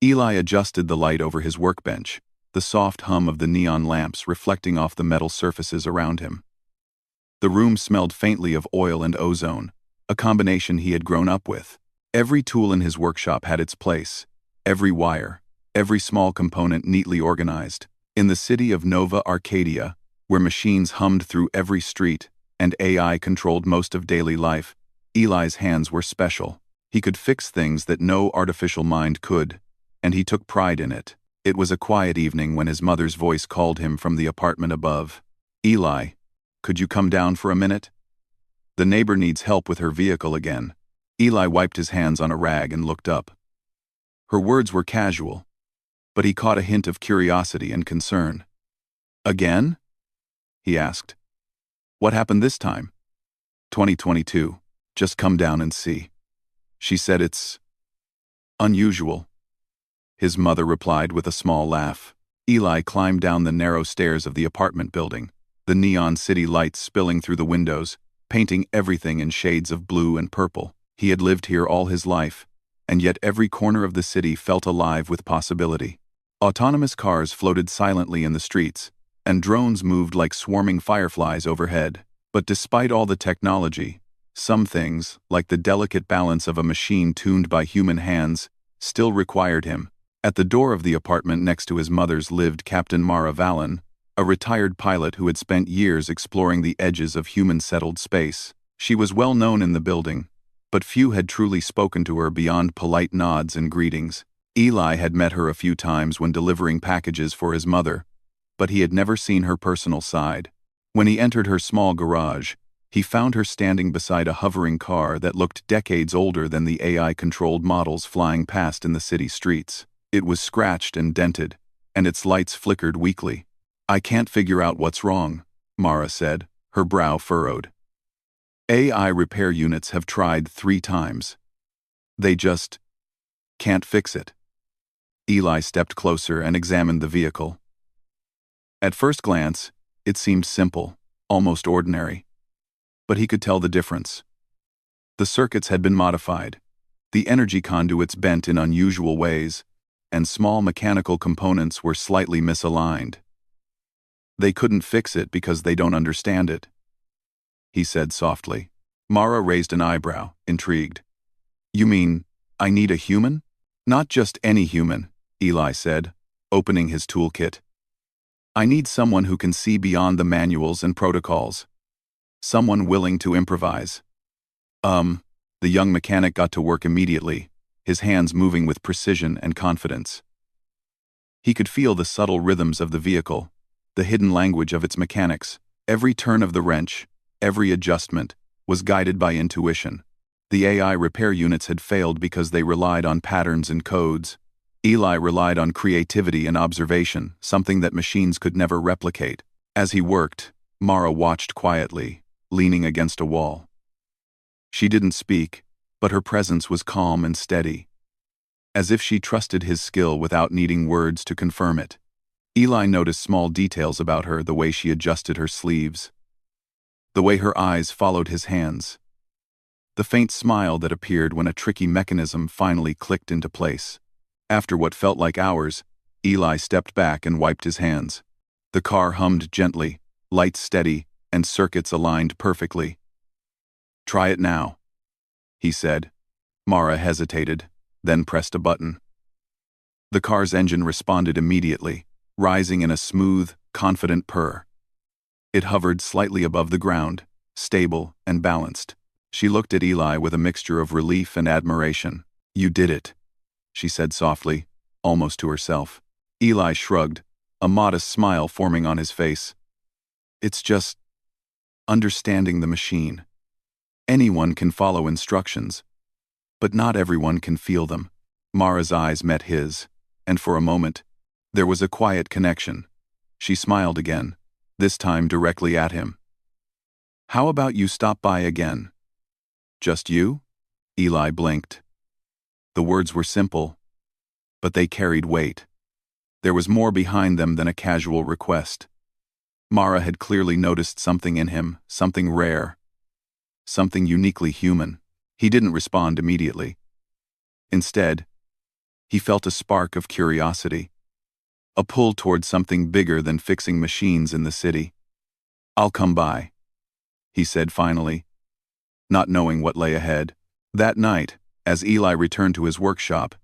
Eli adjusted the light over his workbench, the soft hum of the neon lamps reflecting off the metal surfaces around him. The room smelled faintly of oil and ozone, a combination he had grown up with. Every tool in his workshop had its place, every wire, every small component neatly organized. In the city of Nova Arcadia, where machines hummed through every street and AI controlled most of daily life, Eli's hands were special. He could fix things that no artificial mind could, and he took pride in it. It was a quiet evening when his mother's voice called him from the apartment above. "Eli, could you come down for a minute? The neighbor needs help with her vehicle again." Eli wiped his hands on a rag and looked up. Her words were casual, but he caught a hint of curiosity and concern. "Again?" he asked. "What happened this time?" 2022. Just come down and see." She said. "It's unusual," his mother replied with a small laugh. Eli climbed down the narrow stairs of the apartment building, the neon city lights spilling through the windows, painting everything in shades of blue and purple. He had lived here all his life, and yet every corner of the city felt alive with possibility. Autonomous cars floated silently in the streets, and drones moved like swarming fireflies overhead. But despite all the technology, some things, like the delicate balance of a machine tuned by human hands, still required him. At the door of the apartment next to his mother's lived Captain Mara Vallon, a retired pilot who had spent years exploring the edges of human-settled space. She was well known in the building, but few had truly spoken to her beyond polite nods and greetings. Eli had met her a few times when delivering packages for his mother, but he had never seen her personal side. When he entered her small garage, he found her standing beside a hovering car that looked decades older than the AI-controlled models flying past in the city streets. It was scratched and dented, and its lights flickered weakly. "I can't figure out what's wrong," Mara said, her brow furrowed. "AI repair units have tried 3 times. They just can't fix it." Eli stepped closer and examined the vehicle. At first glance, it seemed simple, almost ordinary. But he could tell the difference. The circuits had been modified, the energy conduits bent in unusual ways, and small mechanical components were slightly misaligned. "They couldn't fix it because they don't understand it," he said softly. Mara raised an eyebrow, intrigued. "You mean, I need a human?" "Not just any human," Eli said, opening his toolkit. "I need someone who can see beyond the manuals and protocols. Someone willing to improvise." The young mechanic got to work immediately, his hands moving with precision and confidence. He could feel the subtle rhythms of the vehicle, the hidden language of its mechanics. Every turn of the wrench, every adjustment, was guided by intuition. The AI repair units had failed because they relied on patterns and codes. Eli relied on creativity and observation, something that machines could never replicate. As he worked, Mara watched quietly, leaning against a wall. She didn't speak, but her presence was calm and steady, as if she trusted his skill without needing words to confirm it. Eli noticed small details about her, the way she adjusted her sleeves, the way her eyes followed his hands, the faint smile that appeared when a tricky mechanism finally clicked into place. After what felt like hours, Eli stepped back and wiped his hands. The car hummed gently, lights steady, and circuits aligned perfectly. "Try it now," he said. Mara hesitated, then pressed a button. The car's engine responded immediately, rising in a smooth, confident purr. It hovered slightly above the ground, stable and balanced. She looked at Eli with a mixture of relief and admiration. "You did it," she said softly, almost to herself. Eli shrugged, a modest smile forming on his face. "It's just understanding the machine. Anyone can follow instructions, but not everyone can feel them." Mara's eyes met his, and for a moment, there was a quiet connection. She smiled again, this time directly at him. "How about you stop by again?" "Just you?" Eli blinked. The words were simple, but they carried weight. There was more behind them than a casual request. Mara had clearly noticed something in him, something rare, something uniquely human. He didn't respond immediately. Instead, He felt a spark of curiosity, a pull toward something bigger than fixing machines in the city. "I'll come by," he said finally, not knowing what lay ahead. That night, as Eli returned to his workshop,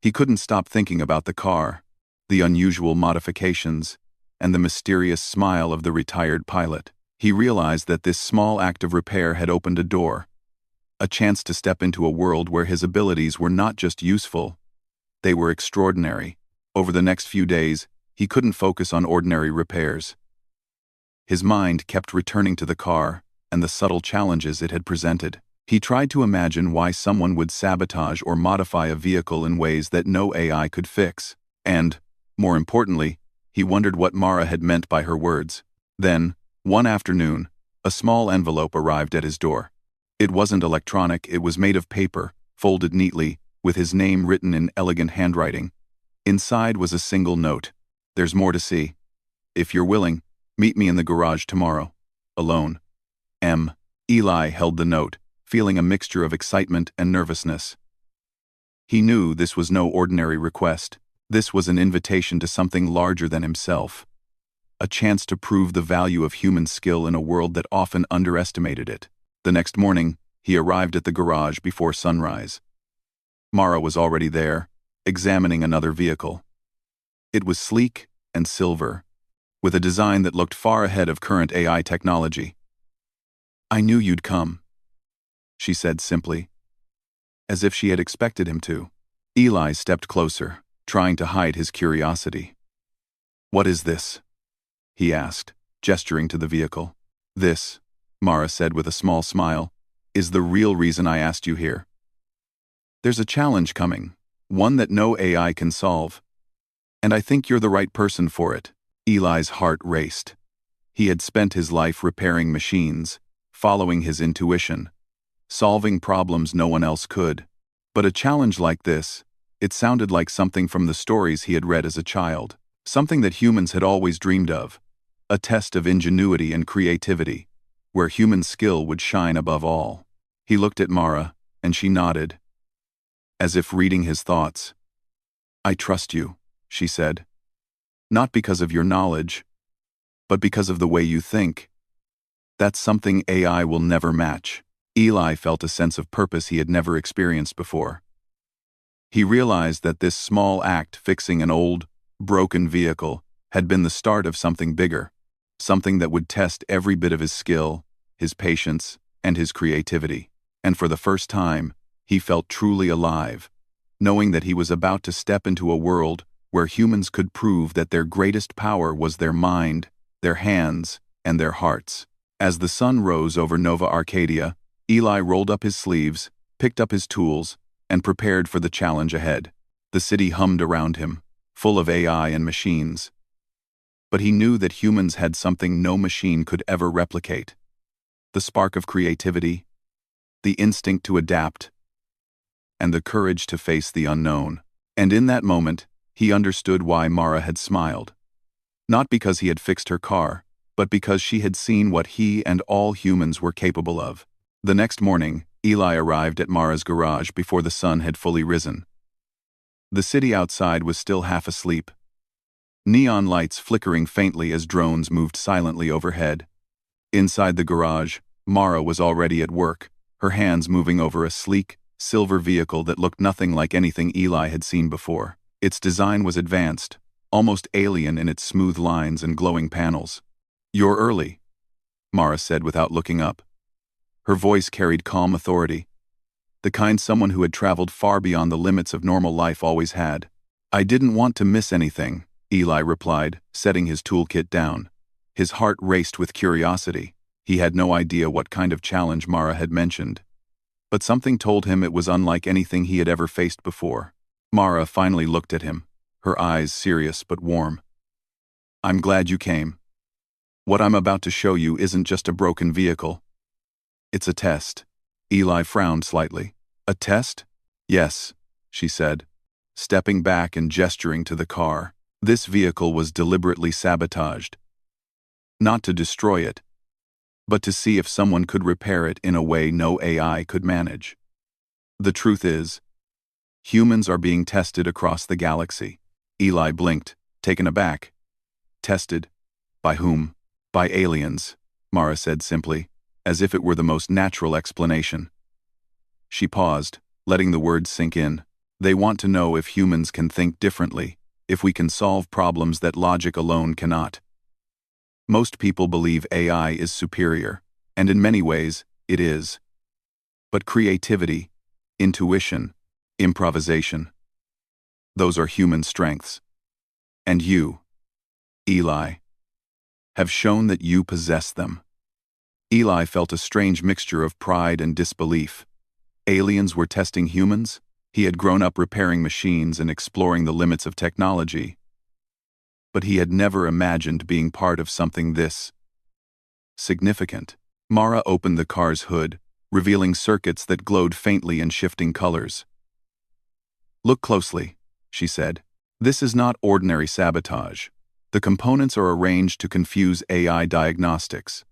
he couldn't stop thinking about the car, the unusual modifications, and the mysterious smile of the retired pilot. He realized that this small act of repair had opened a door, a chance to step into a world where his abilities were not just useful, they were extraordinary. Over the next few days, he couldn't focus on ordinary repairs. His mind kept returning to the car and the subtle challenges it had presented. He tried to imagine why someone would sabotage or modify a vehicle in ways that no AI could fix. And, more importantly, he wondered what Mara had meant by her words. Then, one afternoon, a small envelope arrived at his door. It wasn't electronic, it was made of paper, folded neatly, with his name written in elegant handwriting. Inside was a single note. "There's more to see. If you're willing, meet me in the garage tomorrow. Alone. M." Eli held the note, feeling a mixture of excitement and nervousness. He knew this was no ordinary request. This was an invitation to something larger than himself. A chance to prove the value of human skill in a world that often underestimated it. The next morning, he arrived at the garage before sunrise. Mara was already there, examining another vehicle. It was sleek and silver, with a design that looked far ahead of current AI technology. "I knew you'd come," she said simply, as if she had expected him to. Eli stepped closer, trying to hide his curiosity. "What is this?" he asked, gesturing to the vehicle. "This," Mara said with a small smile, "is the real reason I asked you here. There's a challenge coming, one that no AI can solve, and I think you're the right person for it." Eli's heart raced. He had spent his life repairing machines, following his intuition, solving problems no one else could. But a challenge like this, it sounded like something from the stories he had read as a child, something that humans had always dreamed of, a test of ingenuity and creativity, where human skill would shine above all. He looked at Mara, and she nodded, as if reading his thoughts. "I trust you," she said. "Not because of your knowledge, but because of the way you think. That's something AI will never match." Eli felt a sense of purpose he had never experienced before. He realized that this small act fixing an old, broken vehicle had been the start of something bigger, something that would test every bit of his skill, his patience, and his creativity. And for the first time, he felt truly alive, knowing that he was about to step into a world where humans could prove that their greatest power was their mind, their hands, and their hearts. As the sun rose over Nova Arcadia, Eli rolled up his sleeves, picked up his tools, and prepared for the challenge ahead. The city hummed around him, full of AI and machines. But he knew that humans had something no machine could ever replicate: the spark of creativity, the instinct to adapt, and the courage to face the unknown. And in that moment, he understood why Mara had smiled. Not because he had fixed her car, but because she had seen what he and all humans were capable of. The next morning, Eli arrived at Mara's garage before the sun had fully risen. The city outside was still half asleep, neon lights flickering faintly as drones moved silently overhead. Inside the garage, Mara was already at work, her hands moving over a sleek, silver vehicle that looked nothing like anything Eli had seen before. Its design was advanced, almost alien in its smooth lines and glowing panels. "You're early," Mara said without looking up. Her voice carried calm authority, the kind someone who had traveled far beyond the limits of normal life always had. "I didn't want to miss anything," Eli replied, setting his toolkit down. His heart raced with curiosity. He had no idea what kind of challenge Mara had mentioned, but something told him it was unlike anything he had ever faced before. Mara finally looked at him, her eyes serious but warm. "I'm glad you came. What I'm about to show you isn't just a broken vehicle. It's a test." Eli frowned slightly. "A test?" "Yes," she said, stepping back and gesturing to the car. This vehicle was deliberately sabotaged. Not to destroy it, but to see if someone could repair it in a way no AI could manage. The truth is, Humans are being tested across the galaxy. Eli blinked, taken aback. Tested? By whom? By aliens, Mara said simply, as if it were the most natural explanation. She paused, letting the words sink in. They want to know if humans can think differently, if we can solve problems that logic alone cannot. Most people believe AI is superior, and in many ways, it is. But creativity, intuition, improvisation, those are human strengths. And you, Eli, have shown that you possess them. Eli felt a strange mixture of pride and disbelief. Aliens were testing humans? He had grown up repairing machines and exploring the limits of technology. But he had never imagined being part of something this significant. Mara opened the car's hood, revealing circuits that glowed faintly in shifting colors. "Look closely," she said. "This is not ordinary sabotage. The components are arranged to confuse AI diagnostics.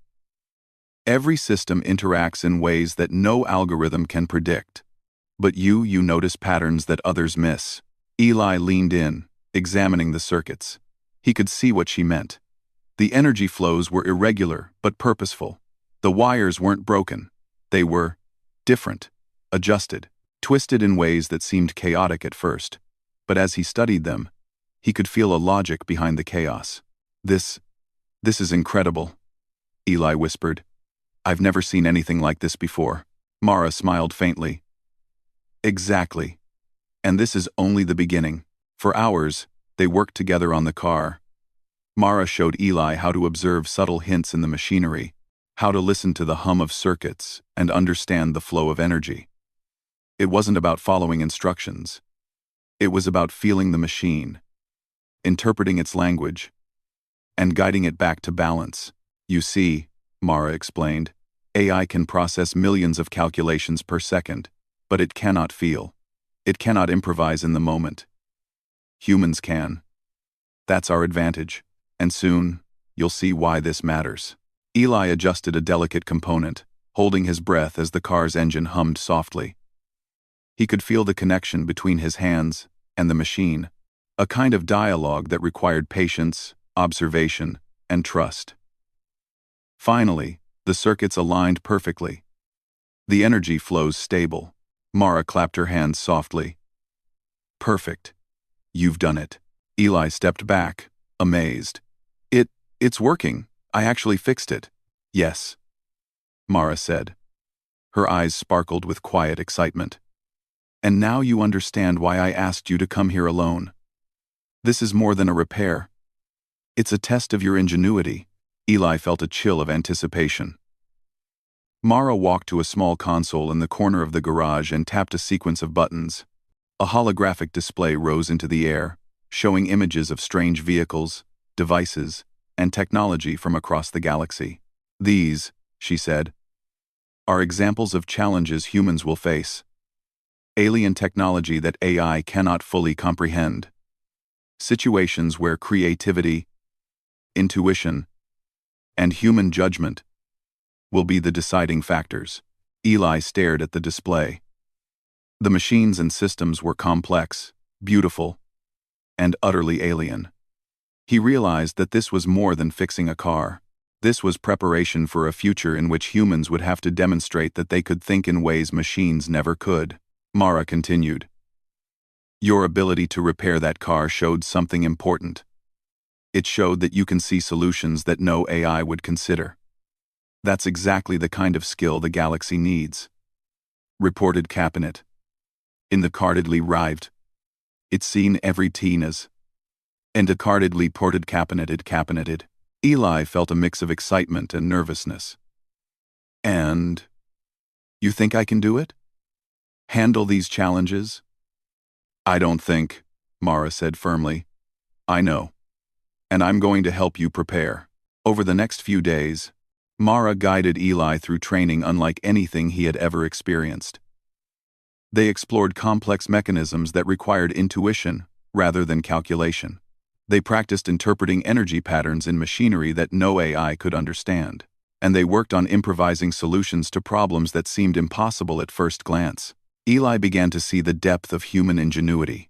Every system interacts in ways that no algorithm can predict. But you notice patterns that others miss." Eli leaned in, examining the circuits. He could see what she meant. The energy flows were irregular but purposeful. The wires weren't broken. They were different, adjusted, twisted in ways that seemed chaotic at first. But as he studied them, he could feel a logic behind the chaos. This is incredible," Eli whispered. "I've never seen anything like this before." Mara smiled faintly. "Exactly. And this is only the beginning." For hours, they worked together on the car. Mara showed Eli how to observe subtle hints in the machinery, how to listen to the hum of circuits and understand the flow of energy. It wasn't about following instructions. It was about feeling the machine, interpreting its language, and guiding it back to balance. "You see," Mara explained, "AI can process millions of calculations per second, but it cannot feel. It cannot improvise in the moment. Humans can. That's our advantage, and soon, you'll see why this matters." Eli adjusted a delicate component, holding his breath as the car's engine hummed softly. He could feel the connection between his hands and the machine, a kind of dialogue that required patience, observation, and trust. Finally, the circuits aligned perfectly. The energy flows stable. Mara clapped her hands softly. "Perfect. You've done it." Eli stepped back, amazed. It's working. I actually fixed it." "Yes," Mara said. Her eyes sparkled with quiet excitement. "And now you understand why I asked you to come here alone. This is more than a repair. It's a test of your ingenuity." Eli felt a chill of anticipation. Mara walked to a small console in the corner of the garage and tapped a sequence of buttons. A holographic display rose into the air, showing images of strange vehicles, devices, and technology from across the galaxy. "These," she said, "are examples of challenges humans will face. Alien technology that AI cannot fully comprehend. Situations where creativity, intuition, and human judgment will be the deciding factors." Eli stared at the display. The machines and systems were complex, beautiful, and utterly alien. He realized that this was more than fixing a car. This was preparation for a future in which humans would have to demonstrate that they could think in ways machines never could. Mara continued. "Your ability to repair that car showed something important. It showed that you can see solutions that no AI would consider. That's exactly the kind of skill the galaxy needs," reported Cabinet. "In the cardedly rived. It's seen every teenas." And a cardedly ported cabineted. Eli felt a mix of excitement and nervousness. "And you think I can do it? Handle these challenges?" "I don't think," Mara said firmly. "I know. And I'm going to help you prepare." Over the next few days, Mara guided Eli through training unlike anything he had ever experienced. They explored complex mechanisms that required intuition rather than calculation. They practiced interpreting energy patterns in machinery that no AI could understand. And they worked on improvising solutions to problems that seemed impossible at first glance. Eli began to see the depth of human ingenuity.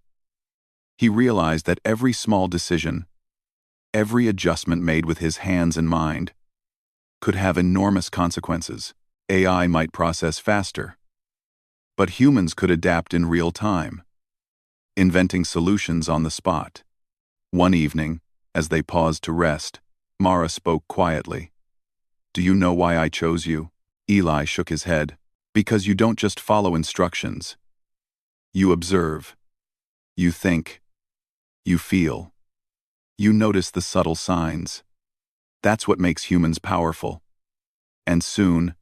He realized that every small decision, every adjustment made with his hands and mind, could have enormous consequences. AI might process faster, but humans could adapt in real time, inventing solutions on the spot. One evening, as they paused to rest, Mara spoke quietly. "Do you know why I chose you?" Eli shook his head. "Because you don't just follow instructions. You observe. You think. You feel. You notice the subtle signs. That's what makes humans powerful. And soon,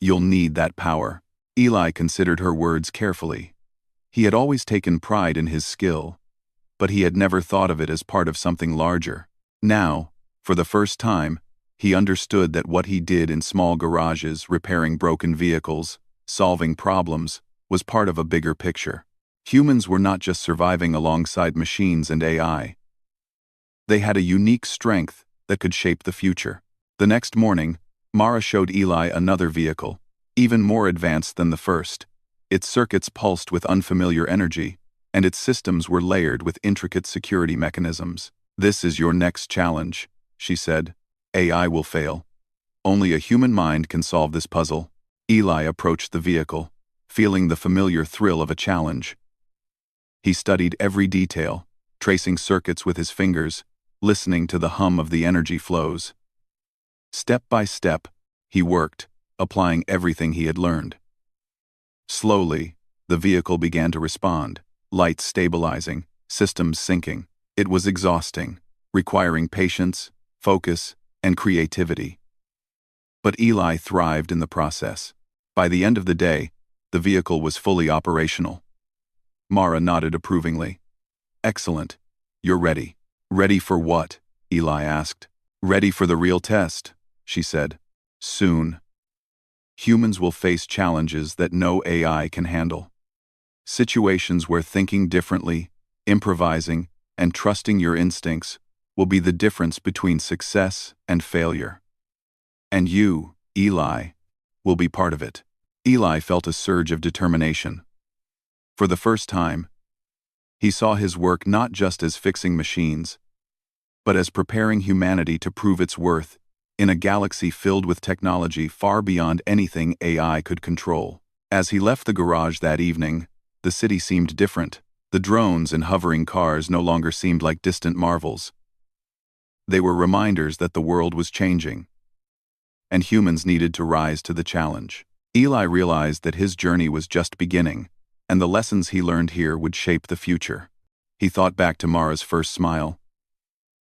you'll need that power." Eli considered her words carefully. He had always taken pride in his skill, but he had never thought of it as part of something larger. Now, for the first time, he understood that what he did in small garages, repairing broken vehicles, solving problems, was part of a bigger picture. Humans were not just surviving alongside machines and AI. They had a unique strength that could shape the future. The next morning, Mara showed Eli another vehicle, even more advanced than the first. Its circuits pulsed with unfamiliar energy, and its systems were layered with intricate security mechanisms. "This is your next challenge," she said. "AI will fail. Only a human mind can solve this puzzle." Eli approached the vehicle, feeling the familiar thrill of a challenge. He studied every detail, tracing circuits with his fingers, listening to the hum of the energy flows. Step by step, he worked, applying everything he had learned. Slowly, the vehicle began to respond, lights stabilizing, systems syncing. It was exhausting, requiring patience, focus, and creativity. But Eli thrived in the process. By the end of the day, the vehicle was fully operational. Mara nodded approvingly. "Excellent. You're ready." "Ready for what?" Eli asked. "Ready for the real test," she said. "Soon. Humans will face challenges that no AI can handle. Situations where thinking differently, improvising, and trusting your instincts will be the difference between success and failure. And you, Eli, will be part of it." Eli felt a surge of determination. For the first time, he saw his work not just as fixing machines, but as preparing humanity to prove its worth in a galaxy filled with technology far beyond anything AI could control. As he left the garage that evening, the city seemed different. The drones and hovering cars no longer seemed like distant marvels. They were reminders that the world was changing, and humans needed to rise to the challenge. Eli realized that his journey was just beginning, and the lessons he learned here would shape the future. He thought back to Mara's first smile,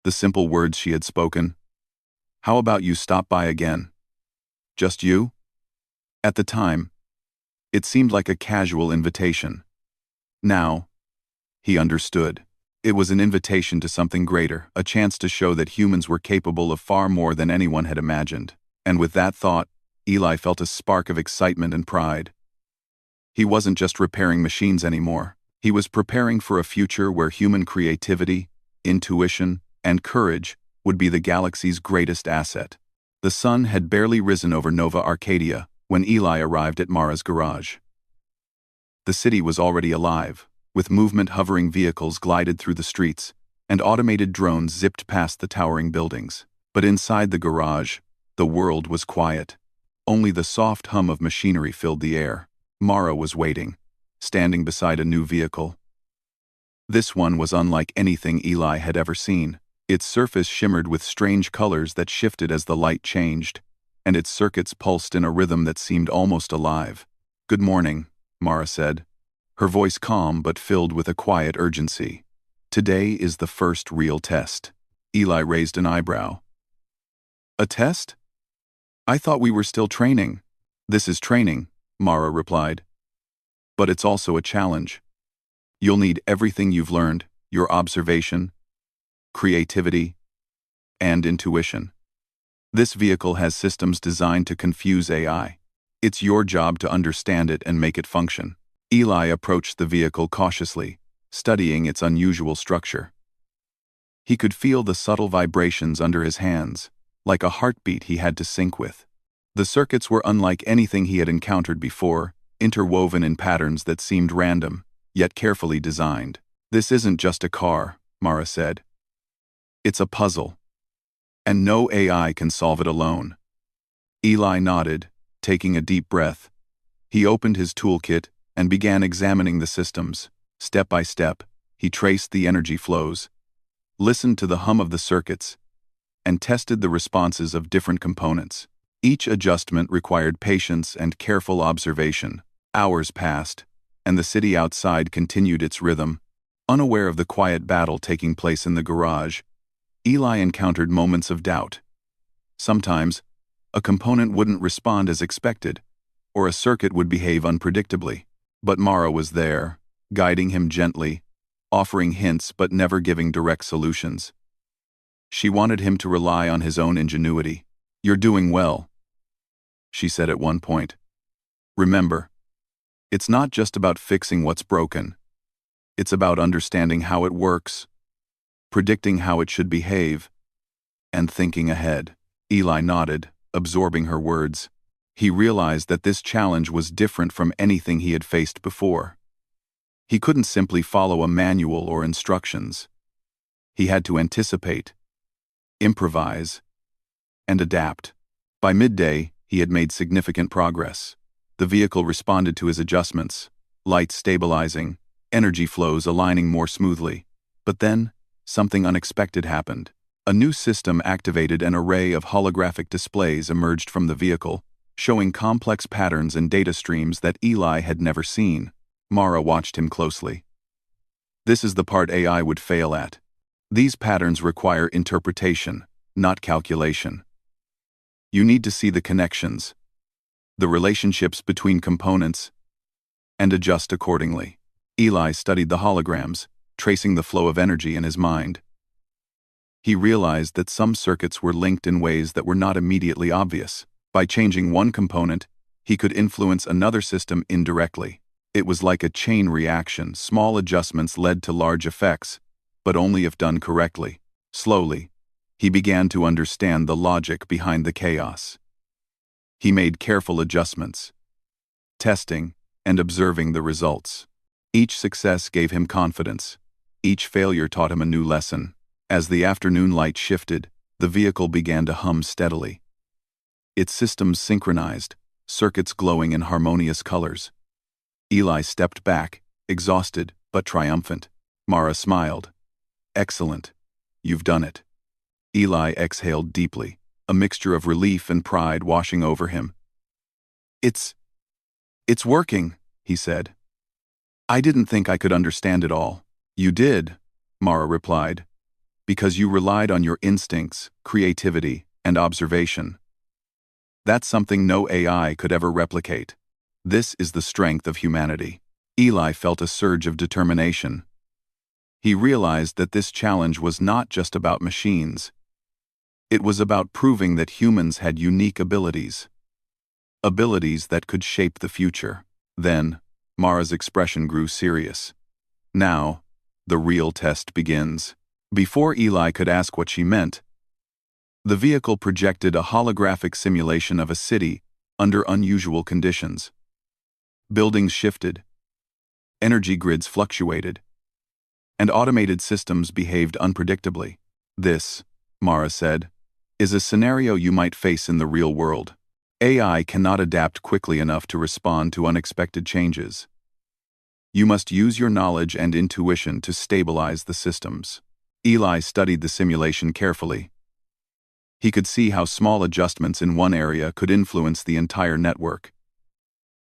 the simple words she had spoken. "How about you stop by again? Just you?" At the time, it seemed like a casual invitation. Now, he understood. It was an invitation to something greater, a chance to show that humans were capable of far more than anyone had imagined. And with that thought, Eli felt a spark of excitement and pride. He wasn't just repairing machines anymore. He was preparing for a future where human creativity, intuition, and courage would be the galaxy's greatest asset. The sun had barely risen over Nova Arcadia when Eli arrived at Mara's garage. The city was already alive, with movement-hovering vehicles glided through the streets, and automated drones zipped past the towering buildings. But inside the garage, the world was quiet. Only the soft hum of machinery filled the air. Mara was waiting, standing beside a new vehicle. This one was unlike anything Eli had ever seen. Its surface shimmered with strange colors that shifted as the light changed, and its circuits pulsed in a rhythm that seemed almost alive. "Good morning," Mara said, her voice calm but filled with a quiet urgency. "Today is the first real test." Eli raised an eyebrow. "A test? I thought we were still training." "This is training," Mara replied. "But it's also a challenge. You'll need everything you've learned, your observation, creativity, and intuition. This vehicle has systems designed to confuse AI. It's your job to understand it and make it function." Eli approached the vehicle cautiously, studying its unusual structure. He could feel the subtle vibrations under his hands, like a heartbeat he had to sync with. The circuits were unlike anything he had encountered before, interwoven in patterns that seemed random, yet carefully designed. "This isn't just a car," Mara said. "It's a puzzle. And no AI can solve it alone." Eli nodded, taking a deep breath. He opened his toolkit and began examining the systems. Step by step, he traced the energy flows, listened to the hum of the circuits, and tested the responses of different components. Each adjustment required patience and careful observation. Hours passed, and the city outside continued its rhythm. Unaware of the quiet battle taking place in the garage, Eli encountered moments of doubt. Sometimes, a component wouldn't respond as expected, or a circuit would behave unpredictably. But Mara was there, guiding him gently, offering hints but never giving direct solutions. She wanted him to rely on his own ingenuity. "You're doing well," she said at one point. "Remember, it's not just about fixing what's broken. It's about understanding how it works, predicting how it should behave, and thinking ahead." Eli nodded, absorbing her words. He realized that this challenge was different from anything he had faced before. He couldn't simply follow a manual or instructions. He had to anticipate, improvise, and adapt. By midday, he had made significant progress. The vehicle responded to his adjustments, lights stabilizing, energy flows aligning more smoothly. But then, something unexpected happened. A new system activated. An array of holographic displays emerged from the vehicle, showing complex patterns and data streams that Eli had never seen. Mara watched him closely. "This is the part AI would fail at. These patterns require interpretation, not calculation. You need to see the connections, the relationships between components, and adjust accordingly." Eli studied the holograms, tracing the flow of energy in his mind. He realized that some circuits were linked in ways that were not immediately obvious. By changing one component, he could influence another system indirectly. It was like a chain reaction. Small adjustments led to large effects, but only if done correctly. Slowly, he began to understand the logic behind the chaos. He made careful adjustments, testing and observing the results. Each success gave him confidence. Each failure taught him a new lesson. As the afternoon light shifted, the vehicle began to hum steadily. Its systems synchronized, circuits glowing in harmonious colors. Eli stepped back, exhausted but triumphant. Mara smiled. "Excellent. You've done it." Eli exhaled deeply, a mixture of relief and pride washing over him. It's working," he said. "I didn't think I could understand it all." "You did," Mara replied, "because you relied on your instincts, creativity, and observation. That's something no AI could ever replicate. This is the strength of humanity." Eli felt a surge of determination. He realized that this challenge was not just about machines. It was about proving that humans had unique abilities. Abilities that could shape the future. Then, Mara's expression grew serious. "Now, the real test begins." Before Eli could ask what she meant, the vehicle projected a holographic simulation of a city under unusual conditions. Buildings shifted, energy grids fluctuated, and automated systems behaved unpredictably. "This," Mara said, "is a scenario you might face in the real world. AI cannot adapt quickly enough to respond to unexpected changes. You must use your knowledge and intuition to stabilize the systems." Eli studied the simulation carefully. He could see how small adjustments in one area could influence the entire network.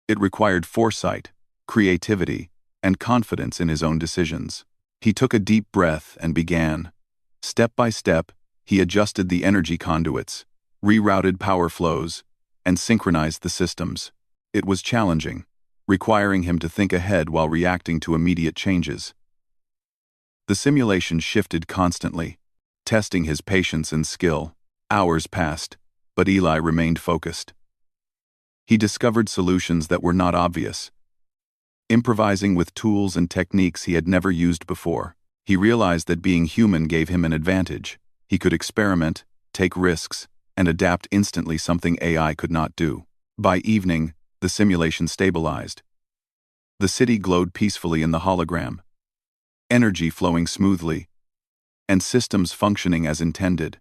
It required foresight, creativity, and confidence in his own decisions. He took a deep breath and began. Step by step, he adjusted the energy conduits, rerouted power flows, and synchronized the systems. It was challenging, requiring him to think ahead while reacting to immediate changes. The simulation shifted constantly, testing his patience and skill. Hours passed, but Eli remained focused. He discovered solutions that were not obvious, improvising with tools and techniques he had never used before. He realized that being human gave him an advantage. He could experiment, take risks, and adapt instantly, something AI could not do. By evening, the simulation stabilized, The city glowed peacefully in the hologram, energy flowing smoothly, and systems functioning as intended.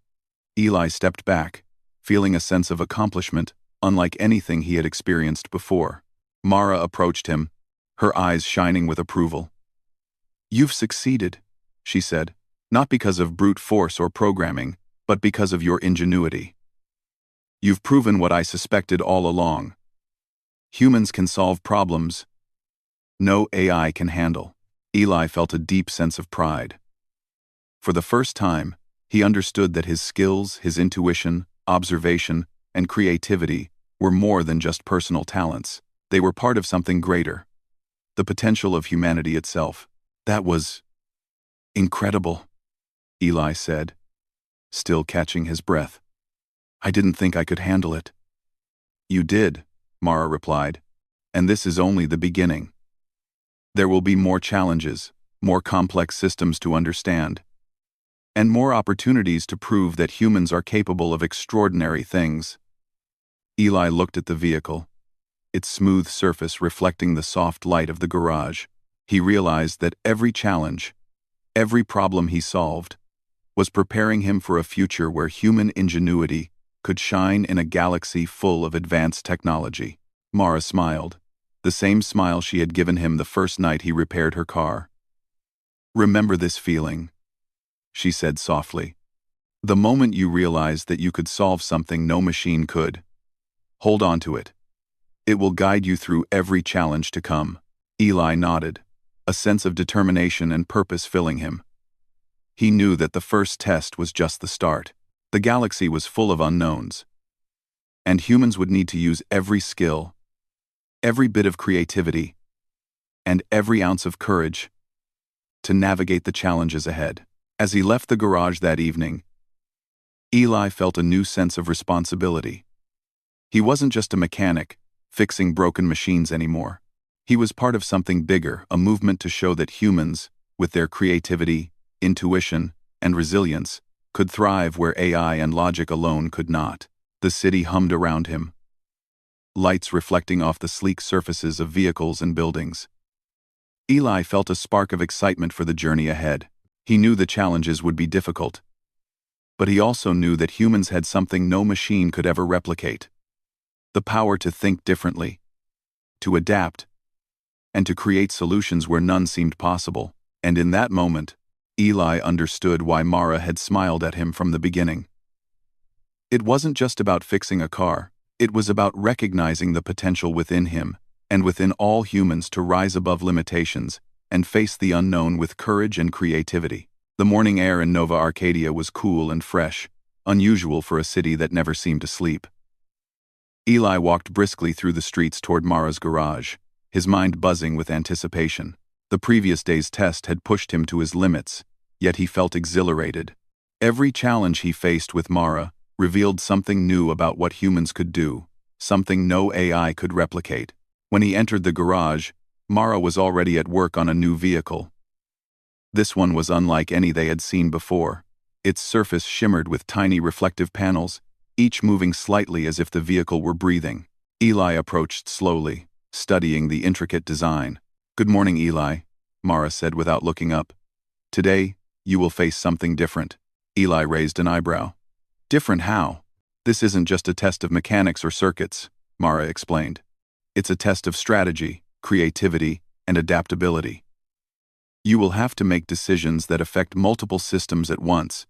Eli stepped back, feeling a sense of accomplishment unlike anything he had experienced before. Mara approached him, her eyes shining with approval. "You've succeeded," she said, "not because of brute force or programming, but because of your ingenuity. You've proven what I suspected all along. Humans can solve problems no AI can handle." Eli felt a deep sense of pride. For the first time, he understood that his skills, his intuition, observation, and creativity were more than just personal talents. They were part of something greater, the potential of humanity itself. "That was incredible," Eli said, still catching his breath. "I didn't think I could handle it." "You did," Mara replied, "and this is only the beginning. There will be more challenges, more complex systems to understand, and more opportunities to prove that humans are capable of extraordinary things." Eli looked at the vehicle, its smooth surface reflecting the soft light of the garage. He realized that every challenge, every problem he solved, was preparing him for a future where human ingenuity could shine in a galaxy full of advanced technology. Mara smiled, the same smile she had given him the first night he repaired her car. "Remember this feeling," she said softly. "The moment you realized that you could solve something no machine could. Hold on to it. It will guide you through every challenge to come." Eli nodded, a sense of determination and purpose filling him. He knew that the first test was just the start. The galaxy was full of unknowns, and humans would need to use every skill, every bit of creativity, and every ounce of courage to navigate the challenges ahead. As he left the garage that evening, Eli felt a new sense of responsibility. He wasn't just a mechanic, fixing broken machines anymore. He was part of something bigger, a movement to show that humans, with their creativity, intuition, and resilience, could thrive where AI and logic alone could not. The city hummed around him, lights reflecting off the sleek surfaces of vehicles and buildings. Eli felt a spark of excitement for the journey ahead. He knew the challenges would be difficult, but he also knew that humans had something no machine could ever replicate: the power to think differently, to adapt, and to create solutions where none seemed possible. And in that moment, Eli understood why Mara had smiled at him from the beginning. It wasn't just about fixing a car, it was about recognizing the potential within him, and within all humans, to rise above limitations and face the unknown with courage and creativity. The morning air in Nova Arcadia was cool and fresh, unusual for a city that never seemed to sleep. Eli walked briskly through the streets toward Mara's garage, his mind buzzing with anticipation. The previous day's test had pushed him to his limits, yet he felt exhilarated. Every challenge he faced with Mara revealed something new about what humans could do, something no AI could replicate. When he entered the garage, Mara was already at work on a new vehicle. This one was unlike any they had seen before. Its surface shimmered with tiny reflective panels, each moving slightly as if the vehicle were breathing. Eli approached slowly, studying the intricate design. "Good morning, Eli," Mara said without looking up. "Today, you will face something different." Eli raised an eyebrow. "Different how?" "This isn't just a test of mechanics or circuits," Mara explained. "It's a test of strategy, creativity, and adaptability. You will have to make decisions that affect multiple systems at once,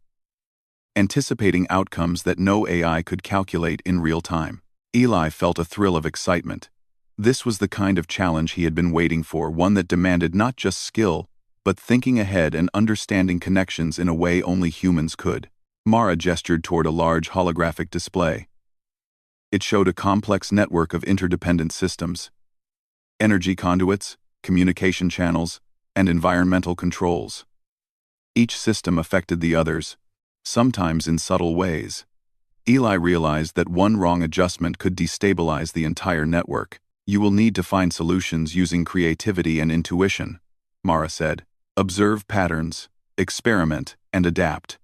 anticipating outcomes that no AI could calculate in real time." Eli felt a thrill of excitement. This was the kind of challenge he had been waiting for, one that demanded not just skill, but thinking ahead and understanding connections in a way only humans could. Mara gestured toward a large holographic display. It showed a complex network of interdependent systems: energy conduits, communication channels, and environmental controls. Each system affected the others, sometimes in subtle ways. Eli realized that one wrong adjustment could destabilize the entire network. "You will need to find solutions using creativity and intuition," Mara said. "Observe patterns, experiment, and adapt.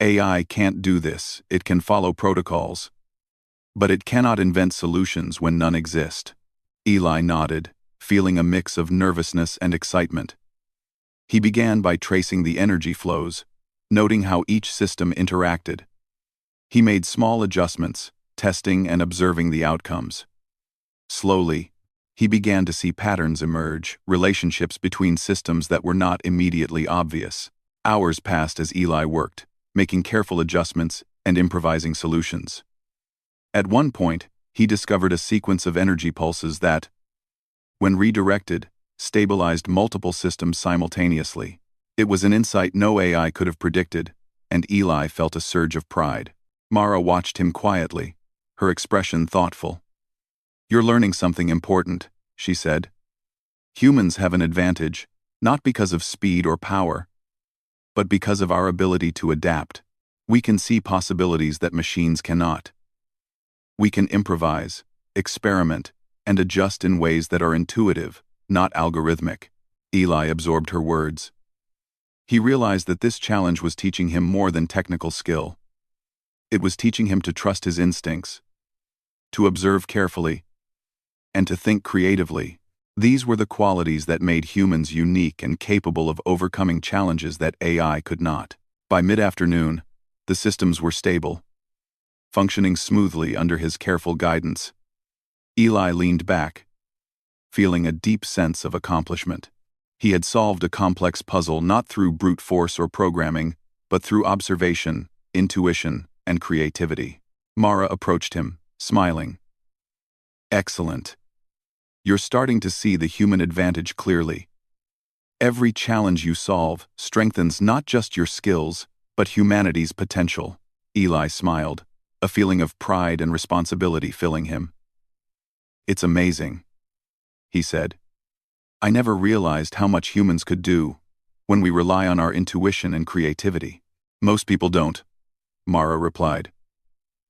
AI can't do this, it can follow protocols, but it cannot invent solutions when none exist." Eli nodded, feeling a mix of nervousness and excitement. He began by tracing the energy flows, noting how each system interacted. He made small adjustments, testing and observing the outcomes. Slowly, he began to see patterns emerge, relationships between systems that were not immediately obvious. Hours passed as Eli worked, making careful adjustments and improvising solutions. At one point, he discovered a sequence of energy pulses that, when redirected, stabilized multiple systems simultaneously. It was an insight no AI could have predicted, and Eli felt a surge of pride. Mara watched him quietly, her expression thoughtful. "You're learning something important," she said. "Humans have an advantage, not because of speed or power, but because of our ability to adapt. We can see possibilities that machines cannot. We can improvise, experiment, and adjust in ways that are intuitive, not algorithmic." Eli absorbed her words. He realized that this challenge was teaching him more than technical skill. It was teaching him to trust his instincts, to observe carefully, and to think creatively. These were the qualities that made humans unique and capable of overcoming challenges that AI could not. By mid-afternoon, the systems were stable, functioning smoothly under his careful guidance. Eli leaned back, feeling a deep sense of accomplishment. He had solved a complex puzzle not through brute force or programming, but through observation, intuition, and creativity. Mara approached him, smiling. "Excellent. You're starting to see the human advantage clearly. Every challenge you solve strengthens not just your skills, but humanity's potential." Eli smiled, a feeling of pride and responsibility filling him. "It's amazing," he said. "I never realized how much humans could do when we rely on our intuition and creativity." "Most people don't," Mara replied.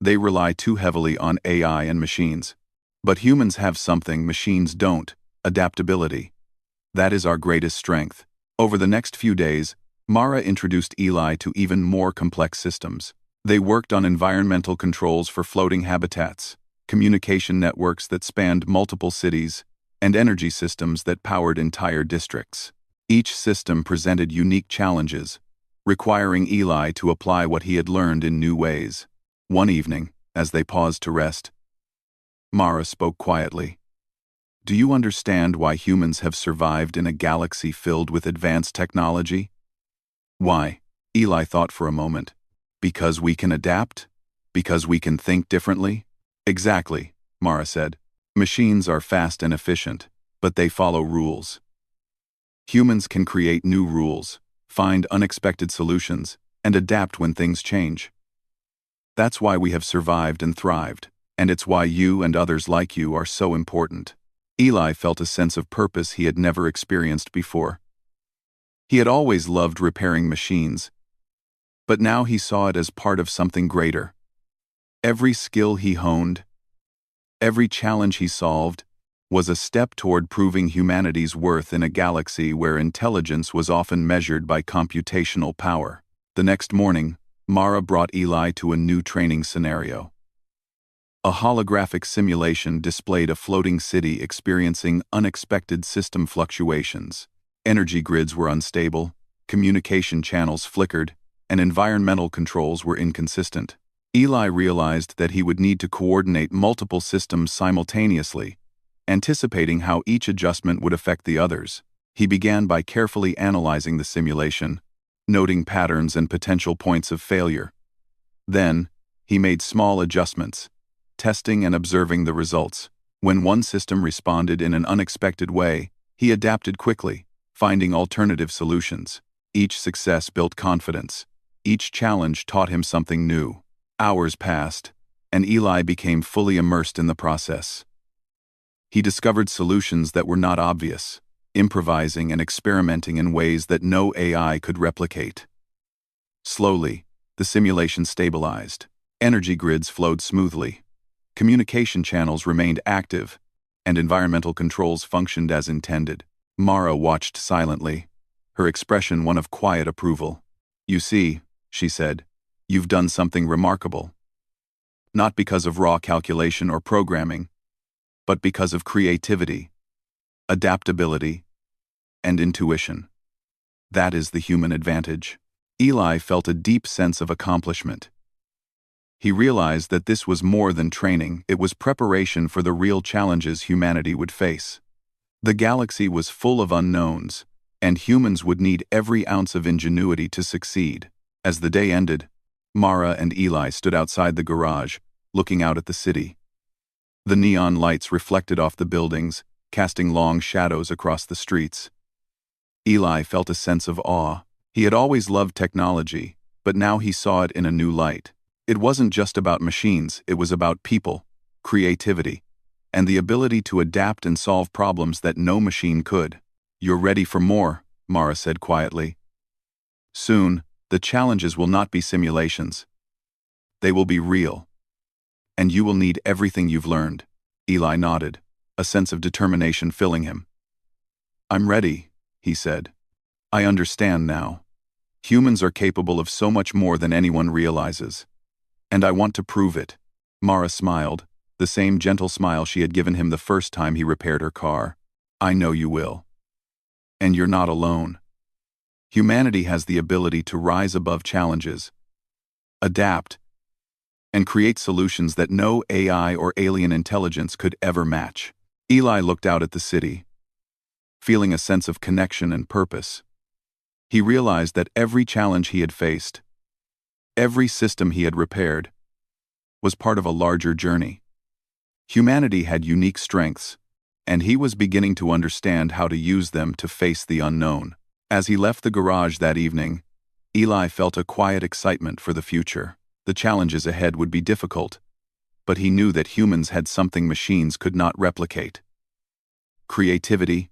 "They rely too heavily on AI and machines. But humans have something machines don't: adaptability. That is our greatest strength." Over the next few days, Mara introduced Eli to even more complex systems. They worked on environmental controls for floating habitats, communication networks that spanned multiple cities, and energy systems that powered entire districts. Each system presented unique challenges, requiring Eli to apply what he had learned in new ways. One evening, as they paused to rest, Mara spoke quietly. "Do you understand why humans have survived in a galaxy filled with advanced technology?" "Why?" Eli thought for a moment. "Because we can adapt? Because we can think differently?" "Exactly," Mara said. "Machines are fast and efficient, but they follow rules. Humans can create new rules, find unexpected solutions, and adapt when things change. That's why we have survived and thrived, and it's why you and others like you are so important." Eli felt a sense of purpose he had never experienced before. He had always loved repairing machines, but now he saw it as part of something greater. Every skill he honed, every challenge he solved, was a step toward proving humanity's worth in a galaxy where intelligence was often measured by computational power. The next morning, Mara brought Eli to a new training scenario. A holographic simulation displayed a floating city experiencing unexpected system fluctuations. Energy grids were unstable, communication channels flickered, and environmental controls were inconsistent. Eli realized that he would need to coordinate multiple systems simultaneously, anticipating how each adjustment would affect the others. He began by carefully analyzing the simulation, noting patterns and potential points of failure. Then, he made small adjustments, testing and observing the results. When one system responded in an unexpected way, he adapted quickly, finding alternative solutions. Each success built confidence. Each challenge taught him something new. Hours passed, and Eli became fully immersed in the process. He discovered solutions that were not obvious, improvising and experimenting in ways that no AI could replicate. Slowly, the simulation stabilized. Energy grids flowed smoothly. Communication channels remained active, and environmental controls functioned as intended. Mara watched silently, her expression one of quiet approval. "You see," she said, "you've done something remarkable. Not because of raw calculation or programming, but because of creativity. adaptability, and intuition. That is the human advantage. Eli felt a deep sense of accomplishment. He realized that this was more than training, it was preparation for the real challenges humanity would face. The galaxy was full of unknowns, and humans would need every ounce of ingenuity to succeed. As the day ended, Mara and Eli stood outside the garage, looking out at the city. The neon lights reflected off the buildings, casting long shadows across the streets. Eli felt a sense of awe. He had always loved technology, but now he saw it in a new light. It wasn't just about machines, it was about people, creativity, and the ability to adapt and solve problems that no machine could. "You're ready for more," Mara said quietly. "Soon, the challenges will not be simulations. They will be real. And you will need everything you've learned." Eli nodded, a sense of determination filling him. "I'm ready," he said. "I understand now. Humans are capable of so much more than anyone realizes. And I want to prove it." Mara smiled, the same gentle smile she had given him the first time he repaired her car. "I know you will. And you're not alone. Humanity has the ability to rise above challenges, adapt, and create solutions that no AI or alien intelligence could ever match." Eli looked out at the city, feeling a sense of connection and purpose. He realized that every challenge he had faced, every system he had repaired, was part of a larger journey. Humanity had unique strengths, and he was beginning to understand how to use them to face the unknown. As he left the garage that evening, Eli felt a quiet excitement for the future. The challenges ahead would be difficult, but he knew that humans had something machines could not replicate: creativity,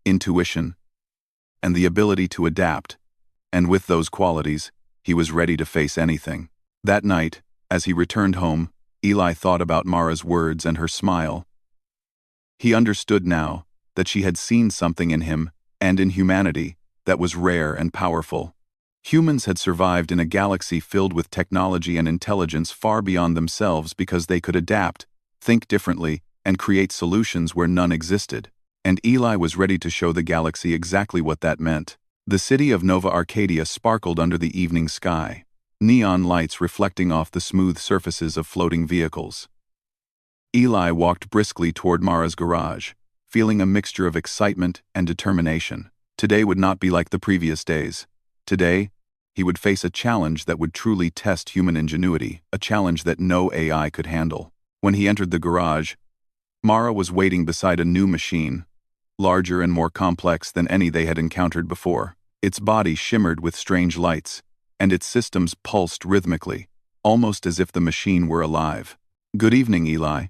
intuition, and the ability to adapt, and with those qualities, he was ready to face anything. That night, as he returned home, Eli thought about Mara's words and her smile. He understood now that she had seen something in him and in humanity that was rare and powerful. Humans had survived in a galaxy filled with technology and intelligence far beyond themselves because they could adapt, think differently, and create solutions where none existed. And Eli was ready to show the galaxy exactly what that meant. The city of Nova Arcadia sparkled under the evening sky, neon lights reflecting off the smooth surfaces of floating vehicles. Eli walked briskly toward Mara's garage, feeling a mixture of excitement and determination. Today would not be like the previous days. Today, he would face a challenge that would truly test human ingenuity, a challenge that no AI could handle. When he entered the garage, Mara was waiting beside a new machine, larger and more complex than any they had encountered before. Its body shimmered with strange lights, and its systems pulsed rhythmically, almost as if the machine were alive. "Good evening, Eli,"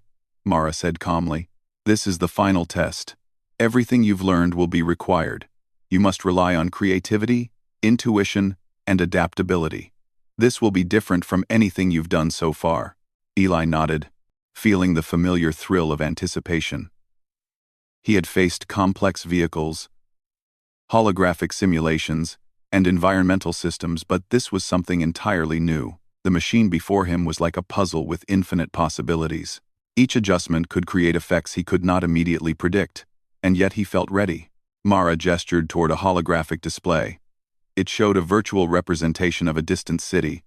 Mara said calmly. "This is the final test. Everything you've learned will be required. You must rely on creativity, intuition, and adaptability. This will be different from anything you've done so far." Eli nodded, feeling the familiar thrill of anticipation. He had faced complex vehicles, holographic simulations, and environmental systems, but this was something entirely new. The machine before him was like a puzzle with infinite possibilities. Each adjustment could create effects he could not immediately predict, and yet he felt ready. Mara gestured toward a holographic display. It showed a virtual representation of a distant city,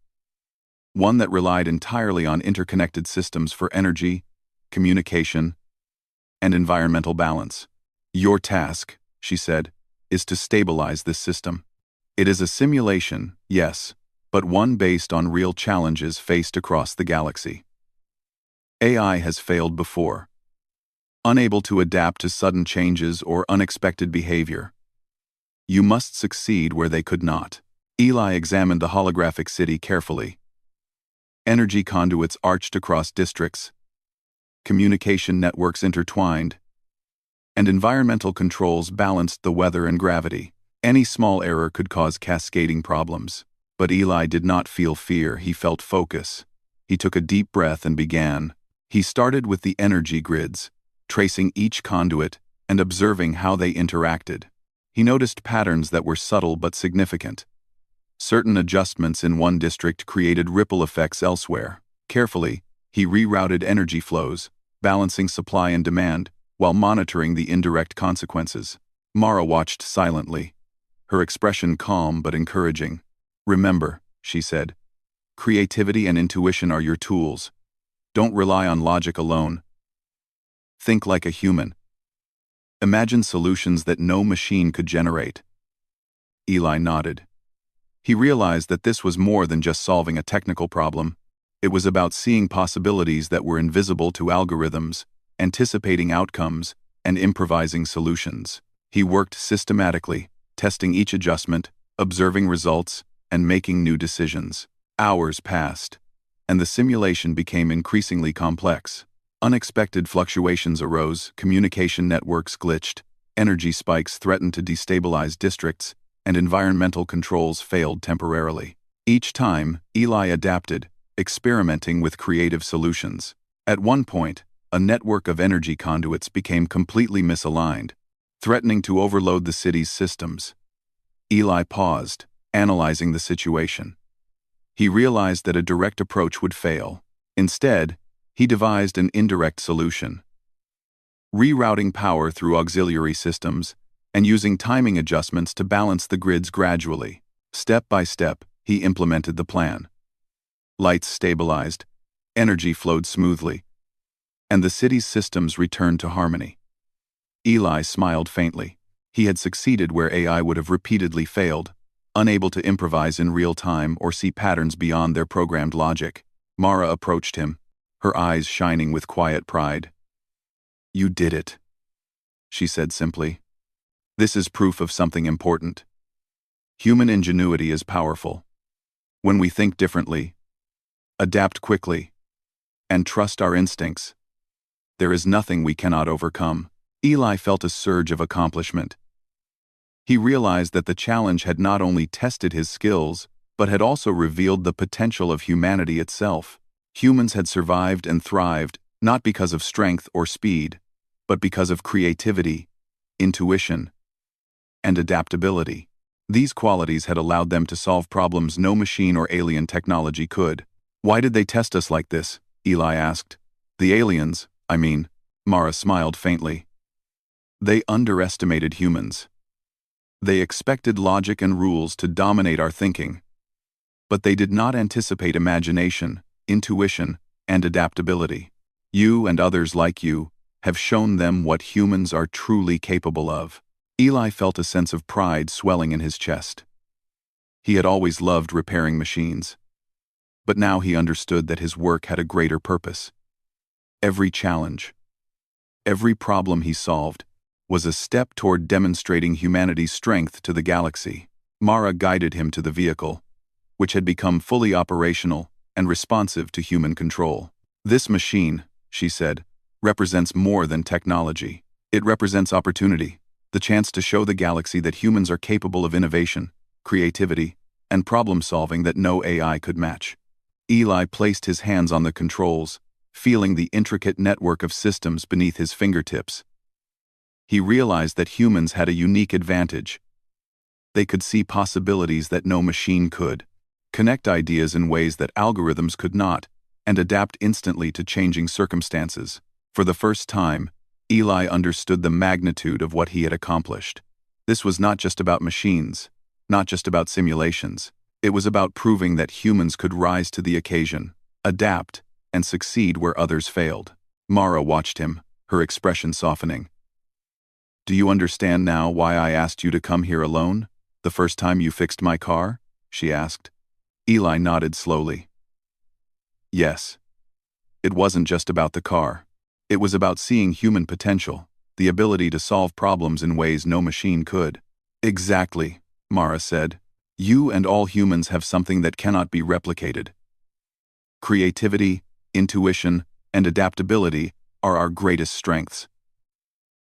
one that relied entirely on interconnected systems for energy, communication, and environmental balance. "Your task," she said, "is to stabilize this system. It is a simulation, yes, but one based on real challenges faced across the galaxy. AI has failed before, unable to adapt to sudden changes or unexpected behavior. You must succeed where they could not." Eli examined the holographic city carefully. Energy conduits arched across districts, communication networks intertwined, and environmental controls balanced the weather and gravity. Any small error could cause cascading problems. But Eli did not feel fear, he felt focus. He took a deep breath and began. He started with the energy grids, tracing each conduit and observing how they interacted. He noticed patterns that were subtle but significant. Certain adjustments in one district created ripple effects elsewhere. Carefully, he rerouted energy flows, balancing supply and demand, while monitoring the indirect consequences. Mara watched silently, her expression calm but encouraging. "Remember," she said, "creativity and intuition are your tools. Don't rely on logic alone. Think like a human. Imagine solutions that no machine could generate." Eli nodded. He realized that this was more than just solving a technical problem. It was about seeing possibilities that were invisible to algorithms, anticipating outcomes, and improvising solutions. He worked systematically, testing each adjustment, observing results, and making new decisions. Hours passed, and the simulation became increasingly complex. Unexpected fluctuations arose, communication networks glitched, energy spikes threatened to destabilize districts, and environmental controls failed temporarily. Each time, Eli adapted, experimenting with creative solutions. At one point, a network of energy conduits became completely misaligned, threatening to overload the city's systems. Eli paused, analyzing the situation. He realized that a direct approach would fail. Instead, he devised an indirect solution. Rerouting power through auxiliary systems and using timing adjustments to balance the grids gradually. Step by step, he implemented the plan. Lights stabilized, energy flowed smoothly, and the city's systems returned to harmony. Eli smiled faintly. He had succeeded where AI would have repeatedly failed, unable to improvise in real time or see patterns beyond their programmed logic. Mara approached him, her eyes shining with quiet pride. "You did it," she said simply. "This is proof of something important. Human ingenuity is powerful. When we think differently, adapt quickly, and trust our instincts, there is nothing we cannot overcome." Eli felt a surge of accomplishment. He realized that the challenge had not only tested his skills, but had also revealed the potential of humanity itself. Humans had survived and thrived, not because of strength or speed, but because of creativity, intuition, and adaptability. These qualities had allowed them to solve problems no machine or alien technology could. "Why did they test us like this?" Eli asked. "The aliens, I mean." Mara smiled faintly. "They underestimated humans. They expected logic and rules to dominate our thinking. But they did not anticipate imagination, intuition, and adaptability. You and others like you have shown them what humans are truly capable of." Eli felt a sense of pride swelling in his chest. He had always loved repairing machines, but now he understood that his work had a greater purpose. Every challenge, every problem he solved, was a step toward demonstrating humanity's strength to the galaxy. Mara guided him to the vehicle, which had become fully operational and responsive to human control. "This machine," she said, "represents more than technology. It represents opportunity, the chance to show the galaxy that humans are capable of innovation, creativity, and problem-solving that no AI could match." Eli placed his hands on the controls, feeling the intricate network of systems beneath his fingertips. He realized that humans had a unique advantage. They could see possibilities that no machine could, connect ideas in ways that algorithms could not, and adapt instantly to changing circumstances. For the first time, Eli understood the magnitude of what he had accomplished. This was not just about machines, not just about simulations. It was about proving that humans could rise to the occasion, adapt, and succeed where others failed. Mara watched him, her expression softening. "Do you understand now why I asked you to come here alone, the first time you fixed my car?" she asked. Eli nodded slowly. "Yes. It wasn't just about the car. It was about seeing human potential, the ability to solve problems in ways no machine could." "Exactly," Mara said. "You and all humans have something that cannot be replicated. Creativity, intuition, and adaptability are our greatest strengths.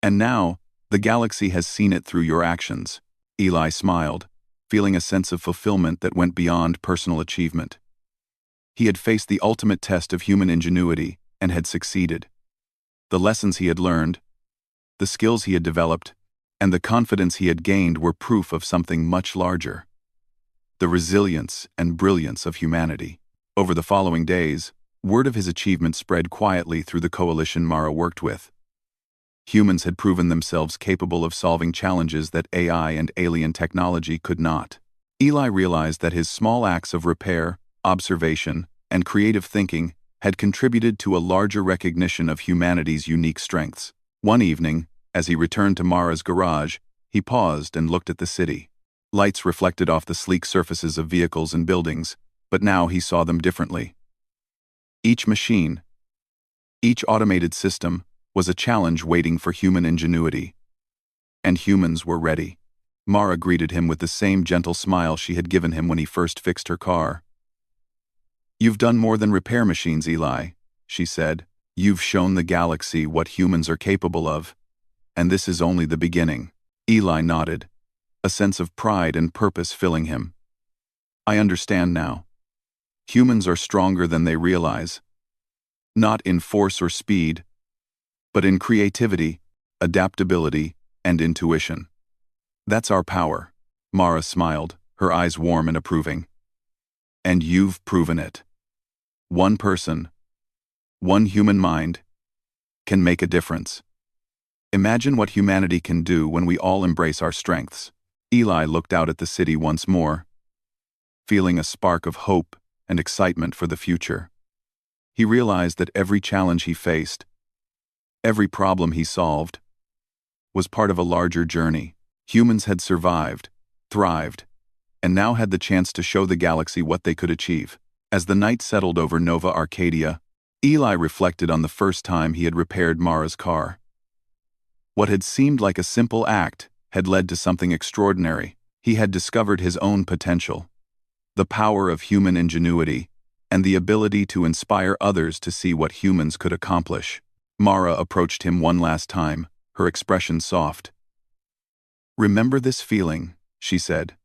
And now, the galaxy has seen it through your actions." Eli smiled, feeling a sense of fulfillment that went beyond personal achievement. He had faced the ultimate test of human ingenuity and had succeeded. The lessons he had learned, the skills he had developed, and the confidence he had gained were proof of something much larger: the resilience and brilliance of humanity. Over the following days, word of his achievement spread quietly through the coalition Mara worked with. Humans had proven themselves capable of solving challenges that AI and alien technology could not. Eli realized that his small acts of repair, observation, and creative thinking had contributed to a larger recognition of humanity's unique strengths. One evening, as he returned to Mara's garage, he paused and looked at the city. Lights reflected off the sleek surfaces of vehicles and buildings, but now he saw them differently. Each machine, each automated system, was a challenge waiting for human ingenuity. And humans were ready. Mara greeted him with the same gentle smile she had given him when he first fixed her car. "You've done more than repair machines, Eli," she said. "You've shown the galaxy what humans are capable of. And this is only the beginning." Eli nodded, a sense of pride and purpose filling him. "I understand now. Humans are stronger than they realize. Not in force or speed, but in creativity, adaptability, and intuition. That's our power." Mara smiled, her eyes warm and approving. "And you've proven it. One person, one human mind, can make a difference. Imagine what humanity can do when we all embrace our strengths." Eli looked out at the city once more, feeling a spark of hope and excitement for the future. He realized that every challenge he faced, every problem he solved, was part of a larger journey. Humans had survived, thrived, and now had the chance to show the galaxy what they could achieve. As the night settled over Nova Arcadia, Eli reflected on the first time he had repaired Mara's car. What had seemed like a simple act had led to something extraordinary. He had discovered his own potential, the power of human ingenuity, and the ability to inspire others to see what humans could accomplish. Mara approached him one last time, her expression soft. "Remember this feeling," she said.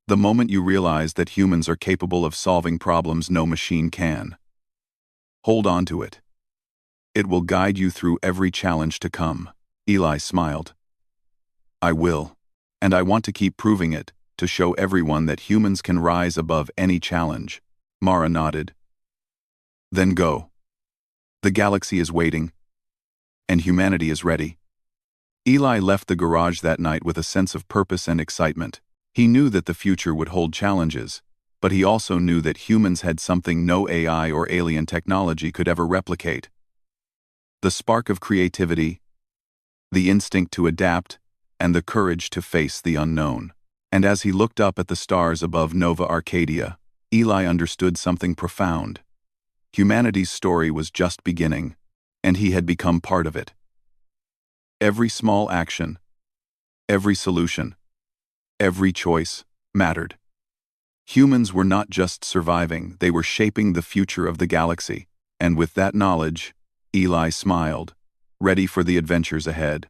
"The moment you realize that humans are capable of solving problems no machine can. Hold on to it. It will guide you through every challenge to come." Eli smiled. "I will. And I want to keep proving it, to show everyone that humans can rise above any challenge." Mara nodded. "Then go. The galaxy is waiting, and humanity is ready." Eli left the garage that night with a sense of purpose and excitement. He knew that the future would hold challenges, but he also knew that humans had something no AI or alien technology could ever replicate: the spark of creativity, the instinct to adapt, and the courage to face the unknown. And as he looked up at the stars above Nova Arcadia, Eli understood something profound. Humanity's story was just beginning, and he had become part of it. Every small action, every solution, every choice mattered. Humans were not just surviving, they were shaping the future of the galaxy. And with that knowledge, Eli smiled, ready for the adventures ahead.